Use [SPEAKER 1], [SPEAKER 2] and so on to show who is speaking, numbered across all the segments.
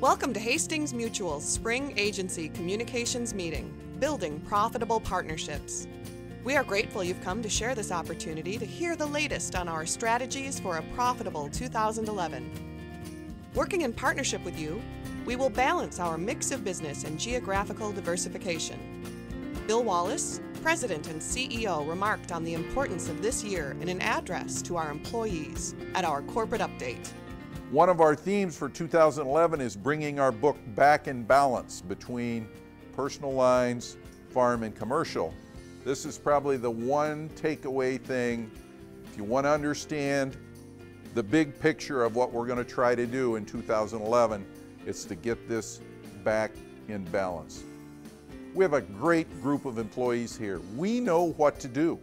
[SPEAKER 1] Welcome to Hastings Mutual's Spring Agency Communications Meeting, Building Profitable Partnerships. We are grateful you've come to share this opportunity to hear the latest on our strategies for a profitable 2011. Working in partnership with you, we will balance our mix of business and geographical diversification. Bill Wallace, President and CEO, remarked on the importance of this year in an address to our employees at our corporate update.
[SPEAKER 2] One of our themes for 2011 is bringing our book back in balance between personal lines, farm, and commercial. This is probably the one takeaway thing. If you want to understand the big picture of what we're going to try to do in 2011, it's to get this back in balance. We have a great group of employees here. We know what to do.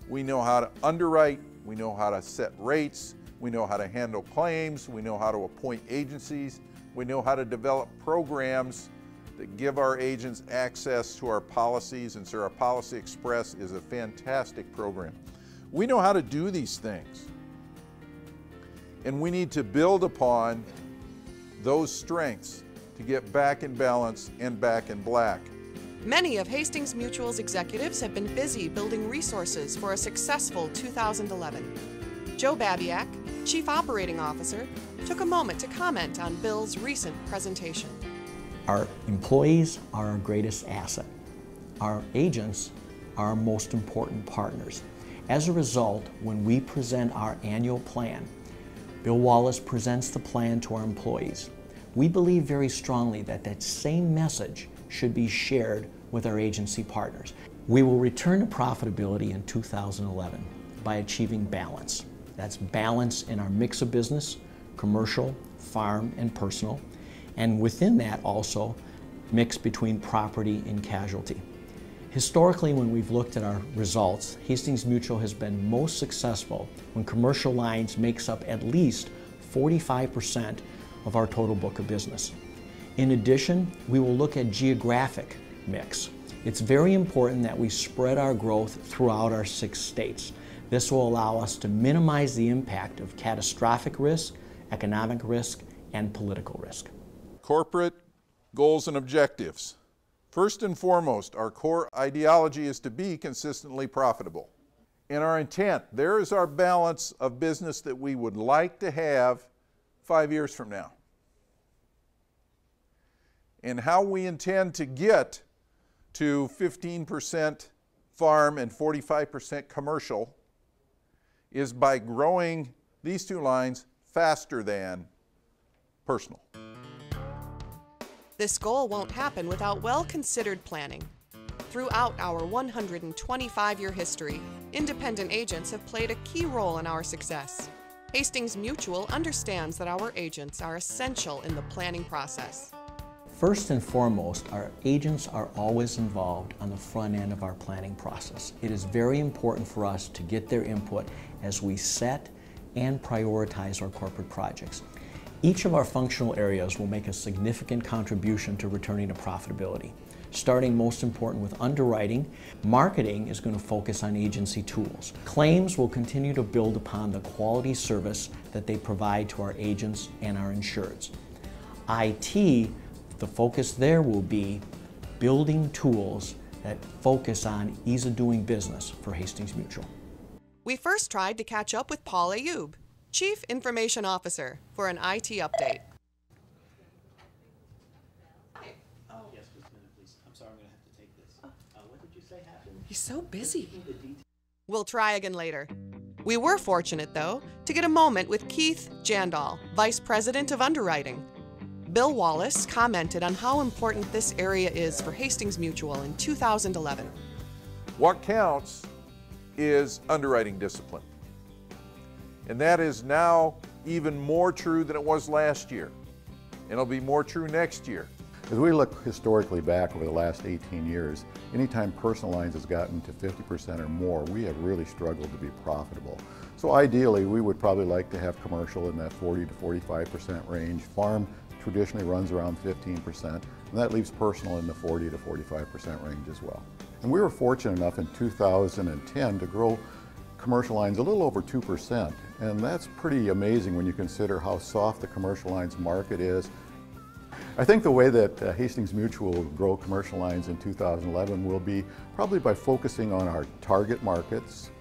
[SPEAKER 2] We know how to underwrite, we know how to set rates, we know how to handle claims, we know how to appoint agencies, we know how to develop programs that give our agents access to our policies, and so our Policy Express is a fantastic program. We know how to do these things, and we need to build upon those strengths to get back in balance and back in black.
[SPEAKER 1] Many of Hastings Mutual's executives have been busy building resources for a successful 2011. Joe Babiak, Chief Operating Officer, took a moment to comment on Bill's recent presentation.
[SPEAKER 3] Our employees are our greatest asset. Our agents are our most important partners. As a result, when we present our annual plan, Bill Wallace presents the plan to our employees. We believe very strongly that that same message should be shared with our agency partners. We will return to profitability in 2011 by achieving balance. That's balance in our mix of business, commercial, farm, and personal, and within that also mix between property and casualty. Historically, when we've looked at our results, Hastings Mutual has been most successful when commercial lines makes up at least 45% of our total book of business. In addition, we will look at geographic mix. It's very important that we spread our growth throughout our 6 states. This will allow us to minimize the impact of catastrophic risk, economic risk, and political risk.
[SPEAKER 2] Corporate goals and objectives. First and foremost, our core ideology is to be consistently profitable. In our intent, there is our balance of business that we would like to have 5 years from now. And how we intend to get to 15% farm and 45% commercial is by growing these 2 lines faster than personal.
[SPEAKER 1] This goal won't happen without well-considered planning. Throughout our 125-year history, independent agents have played a key role in our success. Hastings Mutual understands that our agents are essential in the planning process.
[SPEAKER 3] First and foremost, our agents are always involved on the front end of our planning process. It is very important for us to get their input as we set and prioritize our corporate projects. Each of our functional areas will make a significant contribution to returning to profitability. Starting most important with underwriting, marketing is going to focus on agency tools. Claims will continue to build upon the quality service that they provide to our agents and our insureds. IT, the focus there will be building tools that focus on ease of doing business for Hastings Mutual.
[SPEAKER 1] We first tried to catch up with Paul Ayub, Chief Information Officer, for an IT update.
[SPEAKER 4] Yes, just a minute, please. I'm sorry, I'm going to have to take this. What did you say happened?
[SPEAKER 1] He's so busy. We'll try again later. We were fortunate, though, to get a moment with Keith Jandal, Vice President of Underwriting. Bill Wallace commented on how important this area is for Hastings Mutual in 2011.
[SPEAKER 2] What counts is underwriting discipline. And that is now even more true than it was last year. And it'll be more true next year.
[SPEAKER 5] As we look historically back over the last 18 years, anytime personal lines has gotten to 50% or more, we have really struggled to be profitable. So ideally, we would probably like to have commercial in that 40 to 45% range. Farm traditionally runs around 15%, and that leaves personal in the 40 to 45% range as well. And we were fortunate enough in 2010 to grow commercial lines a little over 2%, And that's pretty amazing when you consider how soft the commercial lines market is. I think the way that Hastings Mutual will grow commercial lines in 2011 will be probably by focusing on our target markets,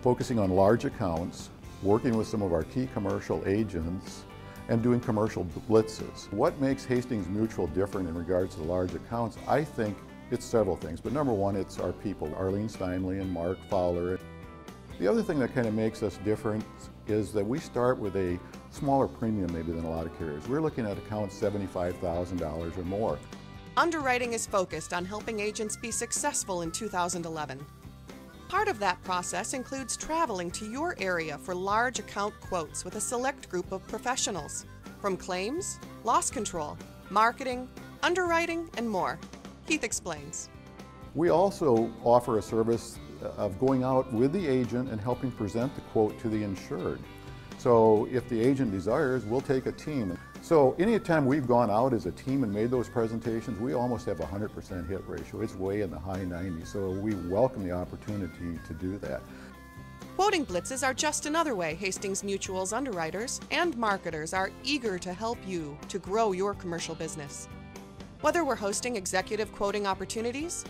[SPEAKER 5] focusing on large accounts, working with some of our key commercial agents, and doing commercial blitzes. What makes Hastings Mutual different in regards to the large accounts? I think it's several things, but number one, it's our people, Arlene Steinley and Mark Fowler. The other thing that kind of makes us different is that we start with a smaller premium maybe than a lot of carriers. We're looking at accounts $75,000 or more.
[SPEAKER 1] Underwriting is focused on helping agents be successful in 2011. Part of that process includes traveling to your area for large account quotes with a select group of professionals, from claims, loss control, marketing, underwriting, and more. Keith explains.
[SPEAKER 5] We also offer a service of going out with the agent and helping present the quote to the insured. So if the agent desires, we'll take a team. So anytime we've gone out as a team and made those presentations, we almost have a 100% hit ratio. It's way in the high 90s, so we welcome the opportunity to do that.
[SPEAKER 1] Quoting blitzes are just another way Hastings Mutual's underwriters and marketers are eager to help you to grow your commercial business. Whether we're hosting executive quoting opportunities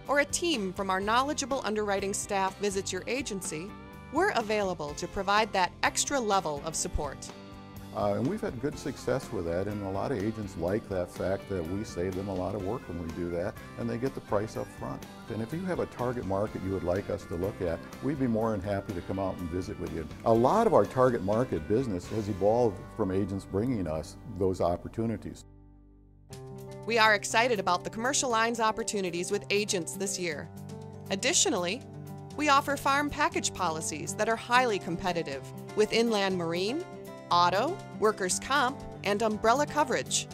[SPEAKER 1] or a team from our knowledgeable underwriting staff visits your agency, we're available to provide that extra level of support.
[SPEAKER 5] And we've had good success with that, and a lot of agents like that fact that we save them a lot of work when we do that, and they get the price up front. And if you have a target market you would like us to look at, we'd be more than happy to come out and visit with you. A lot of our target market business has evolved from agents bringing us those opportunities.
[SPEAKER 1] We are excited about the commercial lines opportunities with agents this year. Additionally, we offer farm package policies that are highly competitive with inland marine, auto, workers' comp, and umbrella coverage.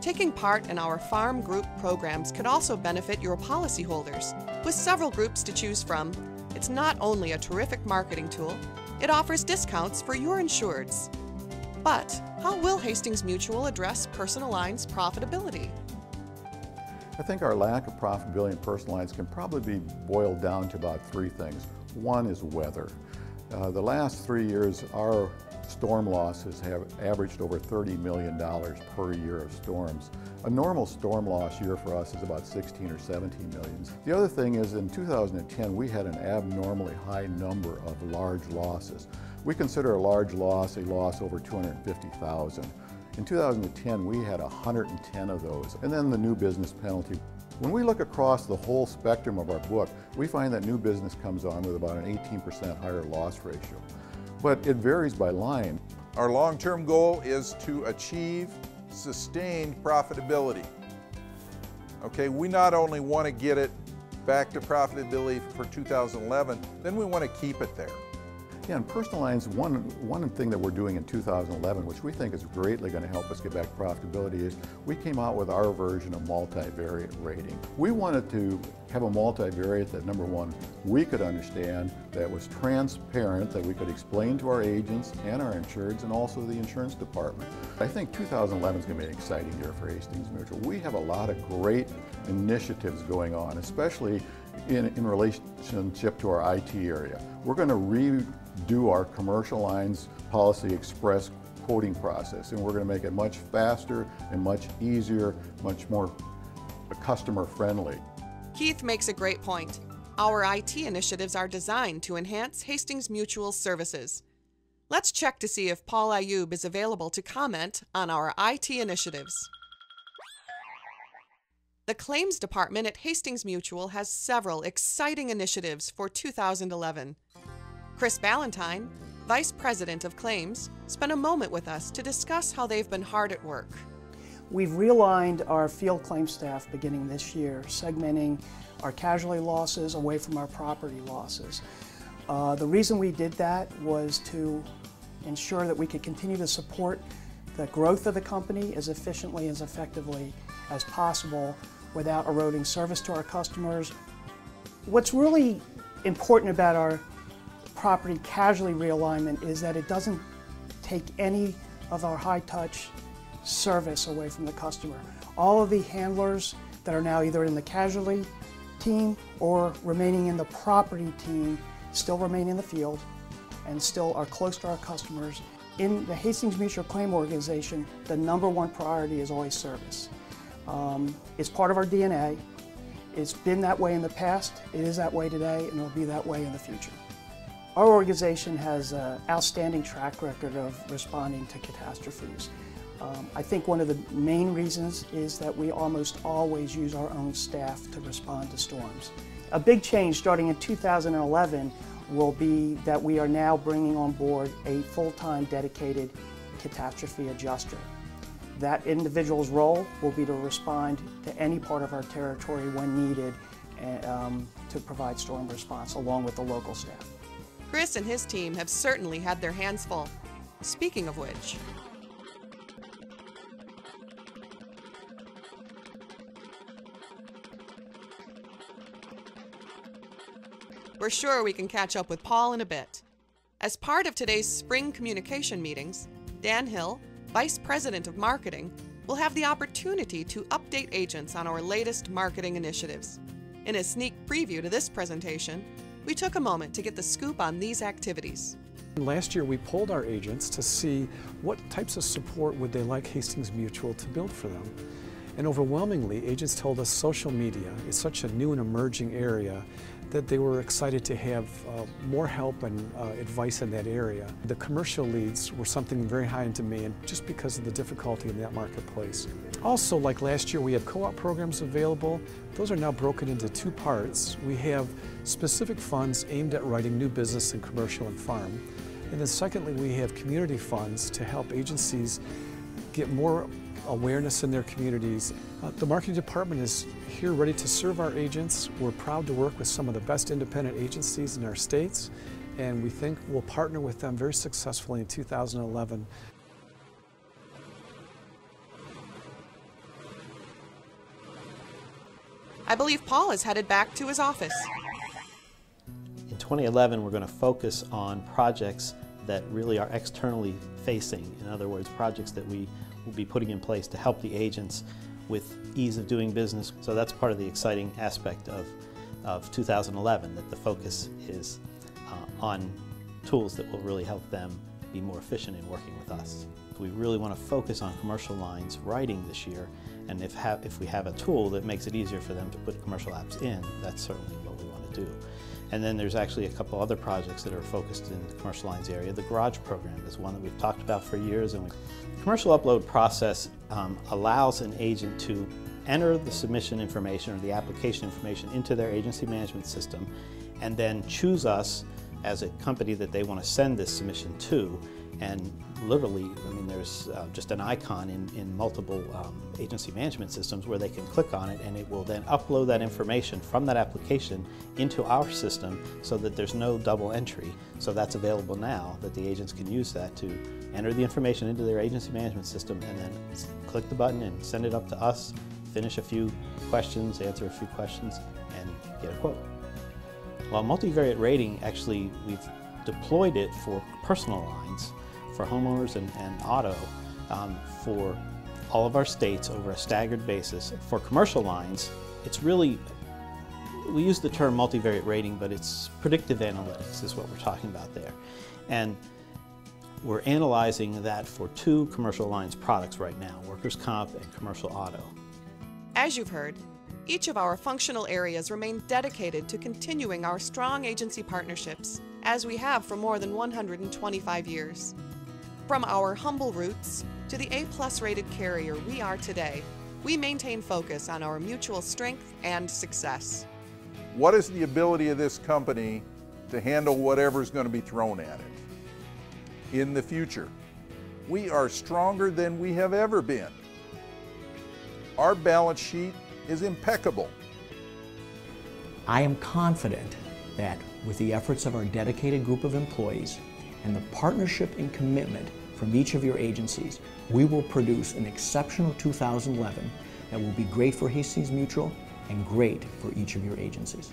[SPEAKER 1] Taking part in our farm group programs could also benefit your policyholders. With several groups to choose from, it's not only a terrific marketing tool, it offers discounts for your insureds. But how will Hastings Mutual address personal lines profitability?
[SPEAKER 5] I think our lack of profitability in personal lines can probably be boiled down to about three things. One is weather. The last 3 years, our storm losses have averaged over $30 million per year of storms. A normal storm loss year for us is about 16 or 17 million. The other thing is in 2010, we had an abnormally high number of large losses. We consider a large loss a loss over 250,000. In 2010, we had 110 of those. And then the new business penalty. When we look across the whole spectrum of our book, we find that new business comes on with about an 18% higher loss ratio. But it varies by line.
[SPEAKER 2] Our long-term goal is to achieve sustained profitability. Okay, we not only want to get it back to profitability for 2011, then we want to keep it there.
[SPEAKER 5] Yeah, in personal lines, one thing that we're doing in 2011, which we think is greatly going to help us get back to profitability, is we came out with our version of multivariate rating. We wanted to have a multivariate that, number one, we could understand, that was transparent, that we could explain to our agents and our insureds and also the insurance department. I think 2011 is going to be an exciting year for Hastings Mutual. We have a lot of great initiatives going on, especially in relationship to our IT area. We're going to redo our commercial lines policy express quoting process, and we're going to make it much faster and much easier, much more customer friendly.
[SPEAKER 1] Keith makes a great point. Our IT initiatives are designed to enhance Hastings Mutual's services. Let's check to see if Paul Ayub is available to comment on our IT initiatives. The claims department at Hastings Mutual has several exciting initiatives for 2011. Chris Ballantyne, Vice President of Claims, spent a moment with us to discuss how they've been hard at work.
[SPEAKER 6] We've realigned our field claims staff beginning this year, segmenting our casualty losses away from our property losses. The reason we did that was to ensure that we could continue to support the growth of the company as efficiently, as effectively as possible without eroding service to our customers. What's really important about our property casualty realignment is that it doesn't take any of our high-touch service away from the customer. All of the handlers that are now either in the casualty team or remaining in the property team still remain in the field. and still are close to our customers. In the Hastings Mutual Claim Organization, the #1 priority is always service. It's part of our DNA. It's been that way in the past, it is that way today, and it'll be that way in the future. Our organization has an outstanding track record of responding to catastrophes. I think one of the main reasons is that we almost always use our own staff to respond to storms. A big change starting in 2011 will be that we are now bringing on board a full-time dedicated catastrophe adjuster. That individual's role will be to respond to any part of our territory when needed to provide storm response along with the local staff.
[SPEAKER 1] Chris and his team have certainly had their hands full. Speaking of which, we're sure we can catch up with Paul in a bit. As part of today's spring communication meetings, Dan Hill, Vice President of Marketing, will have the opportunity to update agents on our latest marketing initiatives. In a sneak preview to this presentation, we took a moment to get the scoop on these activities.
[SPEAKER 7] Last year we polled our agents to see what types of support would they like Hastings Mutual to build for them. And overwhelmingly, agents told us social media is such a new and emerging area that they were excited to have more help and advice in that area. The commercial leads were something very high in demand just because of the difficulty in that marketplace. Also, like last year, we had co-op programs available. Those are now broken into two parts. We have specific funds aimed at writing new business in commercial and farm. And then secondly, we have community funds to help agencies get more awareness in their communities. The marketing department is here ready to serve our agents. We're proud to work with some of the best independent agencies in our states, and we think we'll partner with them very successfully in 2011.
[SPEAKER 1] I believe Paul is headed back to his office.
[SPEAKER 4] In 2011, we're going to focus on projects that really are externally facing. In other words, projects that we will be putting in place to help the agents with ease of doing business. So that's part of the exciting aspect of 2011, that the focus is on tools that will really help them be more efficient in working with us. We really want to focus on commercial lines writing this year, and if we have a tool that makes it easier for them to put commercial apps in, that's certainly what we want to do. And then there's actually a couple other projects that are focused in the commercial lines area. The garage program is one that we've talked about for years. And the commercial upload process allows an agent to enter the submission information or the application information into their agency management system and then choose us as a company that they want to send this submission to. And literally, I mean, there's just an icon in multiple agency management systems where they can click on it, and it will then upload that information from that application into our system so that there's no double entry. So that's available now, that the agents can use that to enter the information into their agency management system and then click the button and send it up to us, finish a few questions, answer a few questions, and get a quote. While multivariate rating, actually, we've deployed it for personal lines, for homeowners and auto, for all of our states over a staggered basis. For commercial lines, it's really, we use the term multivariate rating, but it's predictive analytics is what we're talking about there. And we're analyzing that for two commercial lines products right now, workers' comp and commercial auto.
[SPEAKER 1] As you've heard, each of our functional areas remain dedicated to continuing our strong agency partnerships, as we have for more than 125 years. From our humble roots to the A+ rated carrier we are today, we maintain focus on our mutual strength and success.
[SPEAKER 2] What is the ability of this company to handle whatever's going to be thrown at it in the future? We are stronger than we have ever been. Our balance sheet is impeccable.
[SPEAKER 3] I am confident that with the efforts of our dedicated group of employees and the partnership and commitment from each of your agencies, we will produce an exceptional 2011 that will be great for Hastings Mutual and great for each of your agencies.